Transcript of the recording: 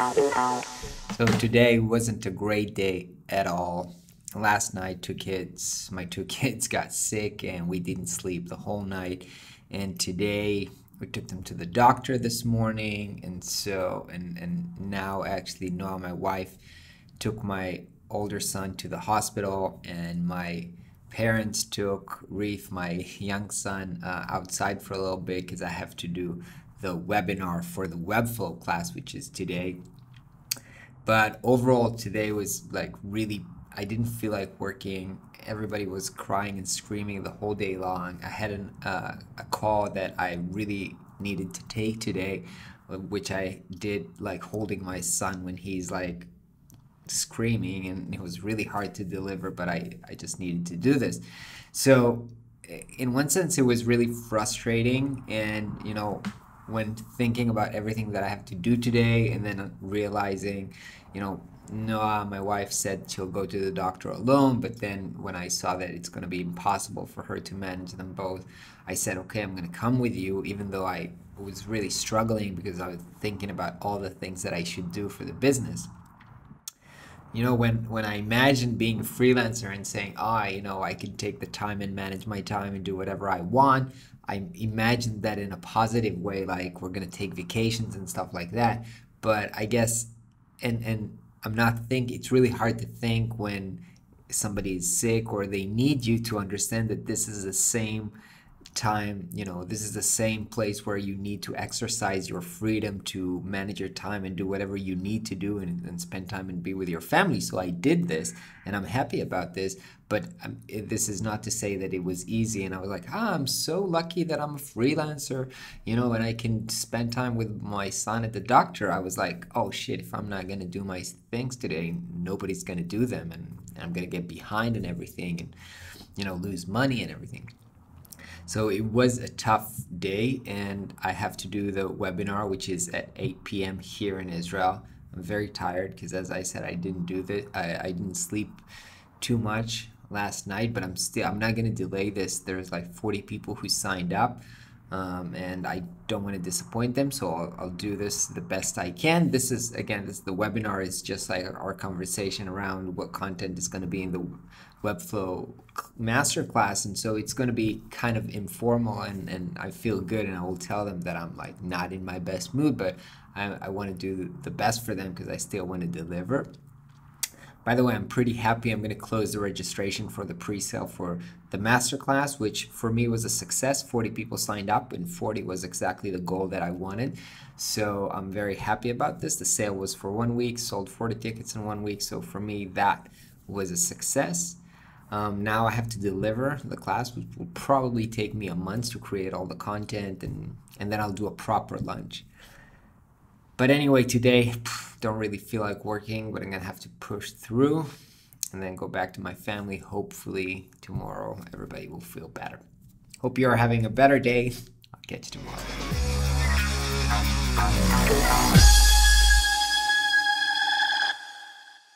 So today wasn't a great day at all. Last night, my two kids got sick and we didn't sleep the whole night. And today we took them to the doctor this morning, and now actually Noah, my wife, took my older son to the hospital, and my parents took Reef, my young son, outside for a little bit because I have to do the webinar for the Webflow class, which is today. But overall, today was like really, I didn't feel like working. Everybody was crying and screaming the whole day long. I had a call that I really needed to take today, which I did like holding my son when he's like screaming, and it was really hard to deliver, but I just needed to do this. So in one sense, it was really frustrating. And, when thinking about everything that I have to do today, and then realizing, Noah, my wife, said she'll go to the doctor alone, but then when I saw that it's going to be impossible for her to manage them both, I said, okay, I'm going to come with you, even though I was really struggling because I was thinking about all the things that I should do for the business. When I imagined being a freelancer and saying, I can take the time and manage my time and do whatever I want, I imagined that in a positive way, like we're going to take vacations and stuff like that. But I guess, and I'm not thinking, it's really hard to think when somebody is sick or they need you to understand that this is the same time, this is the same place where you need to exercise your freedom to manage your time and do whatever you need to do, and spend time and be with your family. So I did this, and I'm happy about this, but this is not to say that it was easy. And I was like, I'm so lucky that I'm a freelancer, and I can spend time with my son at the doctor. I was like, oh shit, if I'm not going to do my things today, nobody's going to do them, and I'm going to get behind and everything, and lose money and everything. So it was a tough day, and I have to do the webinar, which is at 8 p.m. here in Israel. I'm very tired because, as I said, I didn't sleep too much last night, but I'm not going to delay this. There's like 40 people who signed up, and I don't want to disappoint them, so I'll do this the best I can. The webinar is just like our conversation around what content is going to be in the Webflow masterclass, and so it's going to be kind of informal, and I feel good, and I will tell them that I'm like not in my best mood, but I want to do the best for them because I still want to deliver. By the way, I'm pretty happy. I'm going to close the registration for the pre-sale for the masterclass, which for me was a success. 40 people signed up, and 40 was exactly the goal that I wanted. So I'm very happy about this. The sale was for 1 week, sold 40 tickets in 1 week. So for me, that was a success. Now I have to deliver the class, which will probably take me a month to create all the content, and then I'll do a proper launch. But anyway, today, don't really feel like working, but I'm going to have to push through and then go back to my family. Hopefully tomorrow everybody will feel better. Hope you are having a better day. I'll catch you tomorrow.